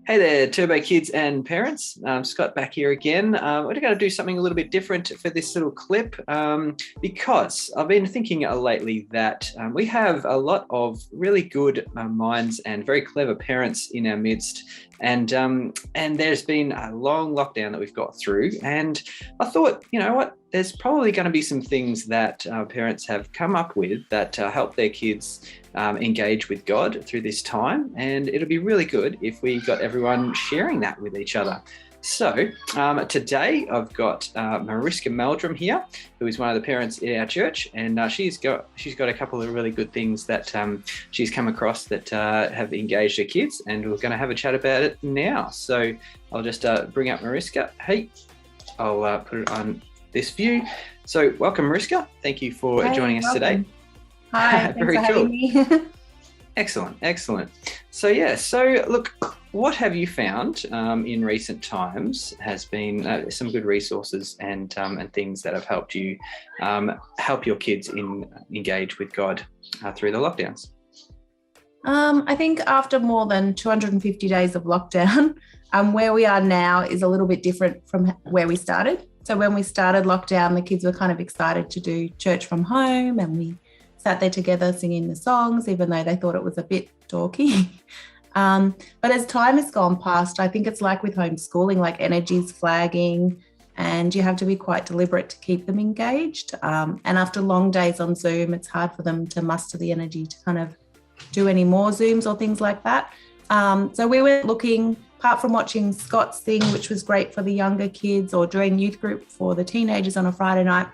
Hey there, Turbo kids and parents. Scott back here again. We're going to do something a little bit different for this little clip because I've been thinking lately that we have a lot of really good minds and very clever parents in our midst. And there's been a long lockdown that we've got through. And I thought, you know what, there's probably going to be some things that parents have come up with that help their kids engage with God through this time. And it'll be really good if we got everyone sharing that with each other. So today I've got Mariska Meldrum here, who is one of the parents in our church, and she's got a couple of really good things that she's come across that have engaged her kids, and we're going to have a chat about it now. So I'll just bring up Mariska. Hey, I'll put it on this view. So welcome, Mariska. Thank you for joining us today. Hi, very thanks for cool. having me. Excellent. So look, what have you found in recent times has been some good resources and things that have helped you help your kids engage with God through the lockdowns? I think after more than 250 days of lockdown, where we are now is a little bit different from where we started. So when we started lockdown, the kids were kind of excited to do church from home, and we sat there together singing the songs, even though they thought it was a bit dorky. But as time has gone past, I think it's like with homeschooling, like energy's flagging, and you have to be quite deliberate to keep them engaged. And after long days on Zoom, it's hard for them to muster the energy to kind of do any more Zooms or things like that. So we were looking, apart from watching Scott's thing, which was great for the younger kids, or doing youth group for the teenagers on a Friday night,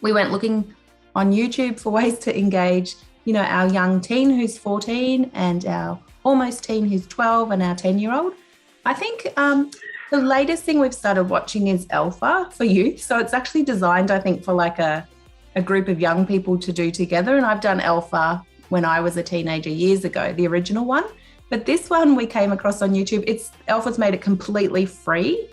we went looking on YouTube for ways to engage, our young teen who's 14 and our almost teen who's 12 and our 10-year-old. I think the latest thing we've started watching is Alpha for youth. So it's actually designed, I think, for like a group of young people to do together. And I've done Alpha when I was a teenager years ago, the original one. But this one we came across on YouTube. Alpha's made it completely free.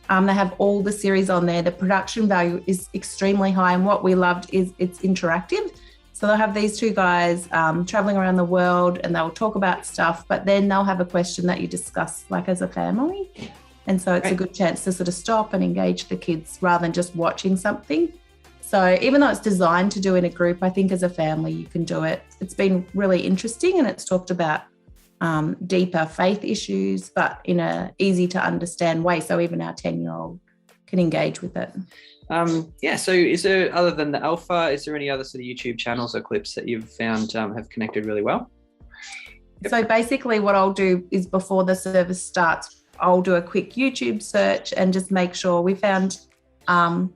They have all the series on there. The production value is extremely high. And what we loved is it's interactive. So they'll have these two guys traveling around the world, and they'll talk about stuff, but then they'll have a question that you discuss like as a family. And so it's a good chance to sort of stop and engage the kids rather than just watching something. So even though it's designed to do in a group, I think as a family you can do it. It's been really interesting, and it's talked about deeper faith issues, but in a easy to understand way. So even our 10-year-old can engage with it. So is there, other than the Alpha, is there any other sort of YouTube channels or clips that you've found have connected really well? Yep. So basically what I'll do is before the service starts, I'll do a quick YouTube search and just make sure we found, I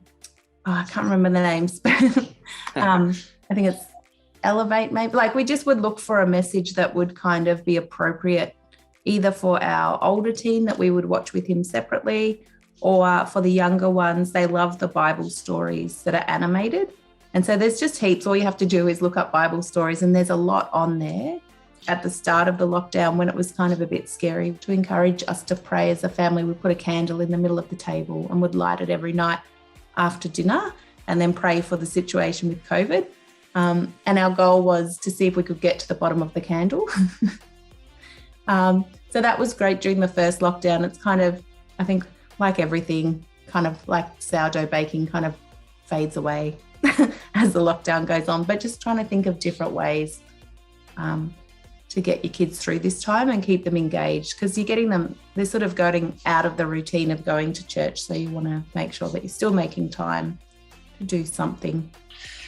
can't remember the names, but I think it's Elevate maybe. Like we just would look for a message that would kind of be appropriate either for our older teen that we would watch with him separately, or for the younger ones, they love the Bible stories that are animated. And so there's just heaps. All you have to do is look up Bible stories, and there's a lot on there at the start of the lockdown when it was kind of a bit scary, to encourage us to pray as a family. We put a candle in the middle of the table and would light it every night after dinner and then pray for the situation with COVID. And our goal was to see if we could get to the bottom of the candle. So that was great during the first lockdown. It's kind of, I think, like everything, kind of like sourdough baking kind of fades away as the lockdown goes on, but just trying to think of different ways to get your kids through this time and keep them engaged, because you're getting them, they're sort of going out of the routine of going to church. So you want to make sure that you're still making time to do something.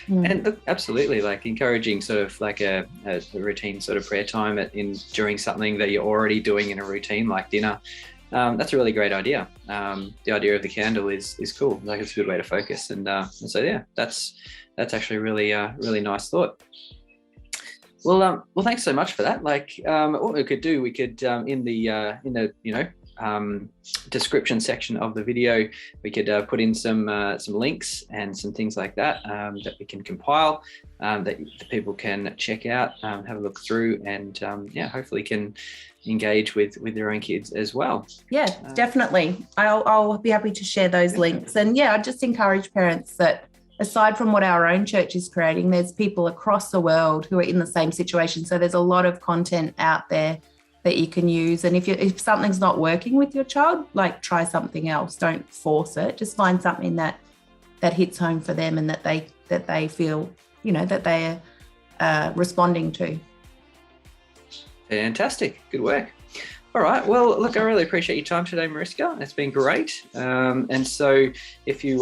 And look, absolutely, like encouraging sort of like a routine sort of prayer time during something that you're already doing in a routine like dinner. That's a really great idea. The idea of the candle is cool. Like it's a good way to focus. And so yeah, that's actually a really nice thought. Well, thanks so much for that. Like, what we could do, in the description section of the video, we could put in some links and some things like that that we can compile, that the people can check out, have a look through, and hopefully can engage with their own kids as well. Yeah, definitely. I'll be happy to share those links. And I just encourage parents that aside from what our own church is creating, there's people across the world who are in the same situation. So there's a lot of content out there that you can use. And if something's not working with your child, like try something else. Don't force it. Just find something that hits home for them and that they feel, that they're responding to. Fantastic. Good work. All right. Well, look, I really appreciate your time today, Mariska. It's been great. And so if you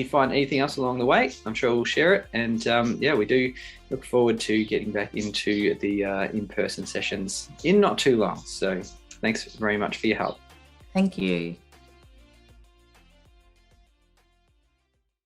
find anything else along the way, I'm sure we'll share it. And we do look forward to getting back into the in-person sessions in not too long. So thanks very much for your help. Thank you.